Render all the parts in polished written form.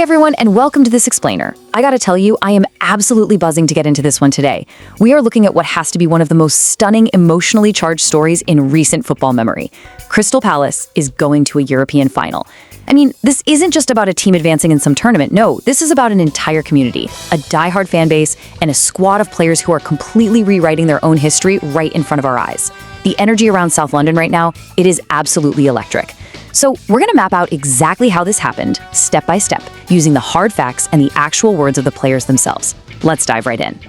everyone, and welcome to this explainer. I gotta tell you, I am absolutely buzzing to get into this one today. We are looking at what has to be one of the most stunning, emotionally charged stories in recent football memory. Crystal Palace is going to a European final. I mean, this isn't just about a team advancing in some tournament. No, this is about an entire community, a diehard fan base, and a squad of players who are completely rewriting their own history right in front of our eyes. The energy around South London right now, it is absolutely electric. So we're going to map out exactly how this happened, step by step, using the hard facts and the actual words of the players themselves. Let's dive right in.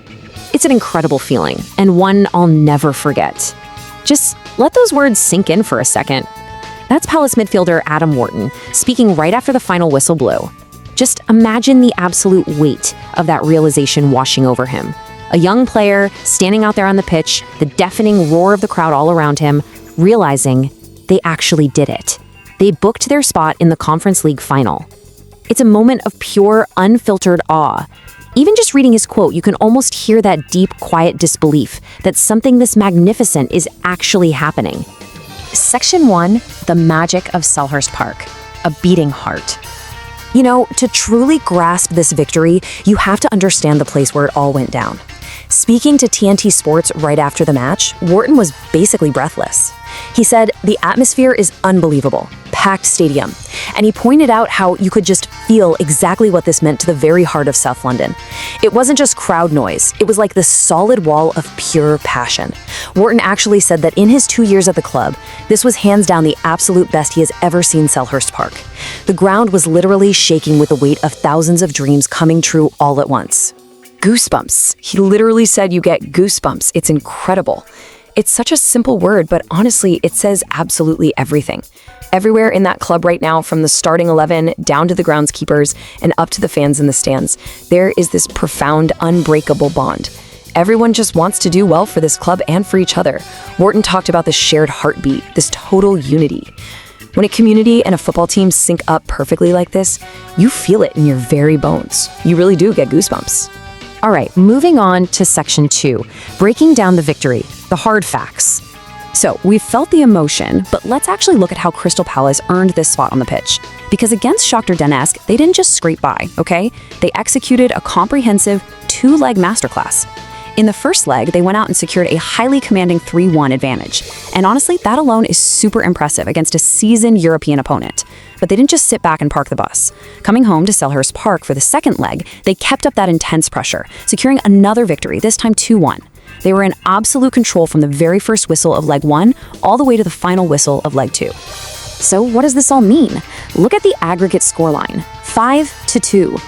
It's an incredible feeling, and one I'll never forget. Just let those words sink in for a second. That's Palace midfielder Adam Wharton, speaking right after the final whistle blew. Just imagine the absolute weight of that realization washing over him. A young player standing out there on the pitch, the deafening roar of the crowd all around him, realizing they actually did it. They booked their spot in the Conference League final. It's a moment of pure, unfiltered awe. Even just reading his quote, you can almost hear that deep, quiet disbelief that something this magnificent is actually happening. Section 1, the magic of Selhurst Park, a beating heart. You know, to truly grasp this victory, you have to understand the place where it all went down. Speaking to TNT Sportz right after the match, Wharton was basically breathless. He said, "The atmosphere is unbelievable, packed stadium." And he pointed out how you could just feel exactly what this meant to the very heart of South London. It wasn't just crowd noise, it was like this solid wall of pure passion. Wharton actually said that in his 2 years at the club, this was hands down the absolute best he has ever seen Selhurst Park. The ground was literally shaking with the weight of thousands of dreams coming true all at once. Goosebumps. He literally said you get goosebumps. It's incredible. It's such a simple word, but honestly, it says absolutely everything. Everywhere in that club right now, from the starting 11 down to the groundskeepers and up to the fans in the stands, there is this profound, unbreakable bond. Everyone just wants to do well for this club and for each other. Wharton talked about the shared heartbeat, this total unity. When a community and a football team sync up perfectly like this, you feel it in your very bones. You really do get goosebumps. All right, moving on to Section 2, breaking down the victory, the hard facts. So, we've felt the emotion, but let's actually look at how Crystal Palace earned this spot on the pitch. Because against Shakhtar Donetsk, they didn't just scrape by, okay? They executed a comprehensive two-leg masterclass. In the first leg, they went out and secured a highly commanding 3-1 advantage. And honestly, that alone is super impressive against a seasoned European opponent. But they didn't just sit back and park the bus. Coming home to Selhurst Park for the second leg, they kept up that intense pressure, securing another victory, this time 2-1. They were in absolute control from the very first whistle of leg 1 all the way to the final whistle of leg 2. So what does this all mean? Look at the aggregate scoreline, 5-2.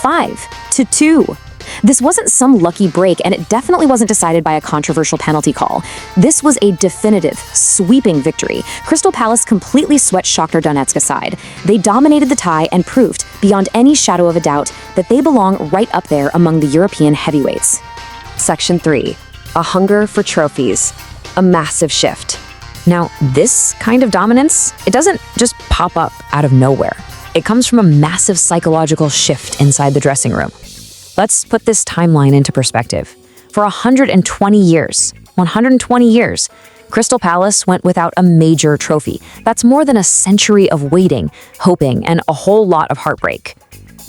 5-2. This wasn't some lucky break, and it definitely wasn't decided by a controversial penalty call. This was a definitive, sweeping victory. Crystal Palace completely swept Shakhtar Donetsk aside. They dominated the tie and proved, beyond any shadow of a doubt, that they belong right up there among the European heavyweights. Section 3, a hunger for trophies, a massive shift. Now, this kind of dominance, it doesn't just pop up out of nowhere. It comes from a massive psychological shift inside the dressing room. Let's put this timeline into perspective. For 120 years, Crystal Palace went without a major trophy. That's more than a century of waiting, hoping, and a whole lot of heartbreak.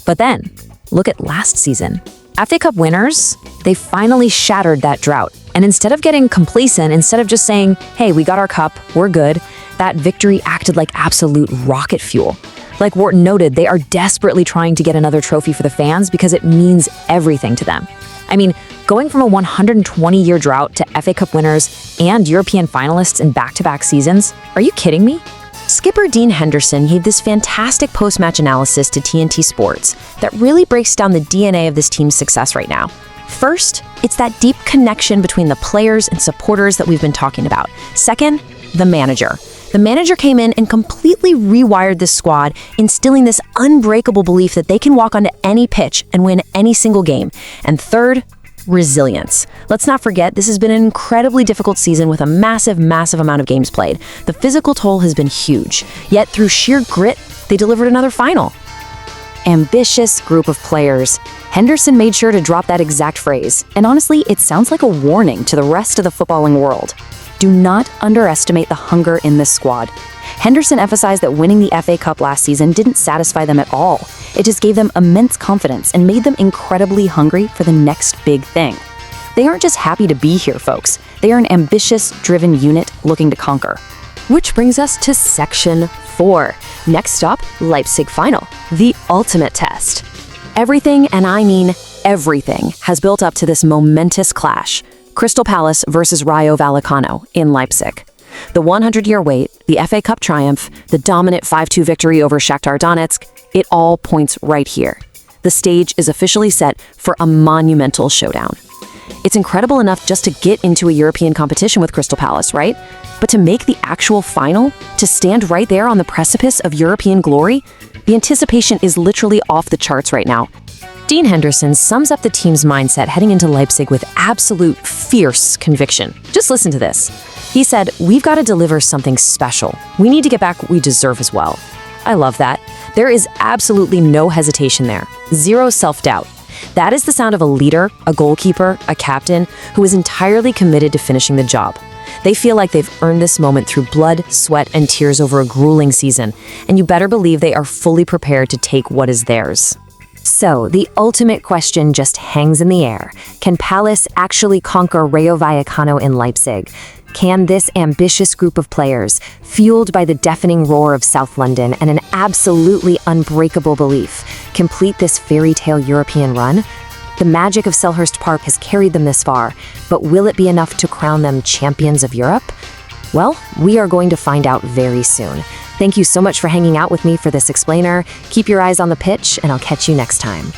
But then, look at last season. FA Cup winners, they finally shattered that drought. And instead of getting complacent, instead of just saying, hey, we got our cup, we're good, that victory acted like absolute rocket fuel. Like Wharton noted, they are desperately trying to get another trophy for the fans because it means everything to them. I mean, going from a 120-year drought to FA Cup winners and European finalists in back-to-back seasons, are you kidding me? Skipper Dean Henderson gave this fantastic post-match analysis to TNT Sportz that really breaks down the DNA of this team's success right now. First, it's that deep connection between the players and supporters that we've been talking about. Second, the manager. The manager came in and completely rewired this squad, instilling this unbreakable belief that they can walk onto any pitch and win any single game. And third, resilience. Let's not forget, this has been an incredibly difficult season with a massive amount of games played. The physical toll has been huge, yet through sheer grit, they delivered another final. Ambitious group of players. Henderson made sure to drop that exact phrase, and honestly, it sounds like a warning to the rest of the footballing world. Do not underestimate the hunger in this squad. Henderson emphasized that winning the FA Cup last season didn't satisfy them at all. It just gave them immense confidence and made them incredibly hungry for the next big thing. They aren't just happy to be here, folks. They are an ambitious, driven unit looking to conquer. Which brings us to Section 4. Next stop, Leipzig final, the ultimate test. Everything, and I mean everything, has built up to this momentous clash. Crystal Palace versus Rayo Vallecano in Leipzig. The 100-year wait, the FA Cup triumph, the dominant 5-2 victory over Shakhtar Donetsk, it all points right here. The stage is officially set for a monumental showdown. It's incredible enough just to get into a European competition with Crystal Palace, right? But to make the actual final, to stand right there on the precipice of European glory, the anticipation is literally off the charts right now. Dean Henderson sums up the team's mindset heading into Leipzig with absolute fierce conviction. Just listen to this. He said, "We've got to deliver something special. We need to get back what we deserve as well." I love that. There is absolutely no hesitation there. Zero self-doubt. That is the sound of a leader, a goalkeeper, a captain who is entirely committed to finishing the job. They feel like they've earned this moment through blood, sweat, and tears over a grueling season, and you better believe they are fully prepared to take what is theirs. So, the ultimate question just hangs in the air. Can Palace actually conquer Rayo Vallecano in Leipzig? Can this ambitious group of players, fueled by the deafening roar of South London and an absolutely unbreakable belief, complete this fairy tale European run? The magic of Selhurst Park has carried them this far, but will it be enough to crown them champions of Europe? Well, we are going to find out very soon. Thank you so much for hanging out with me for this explainer. Keep your eyes on the pitch, and I'll catch you next time.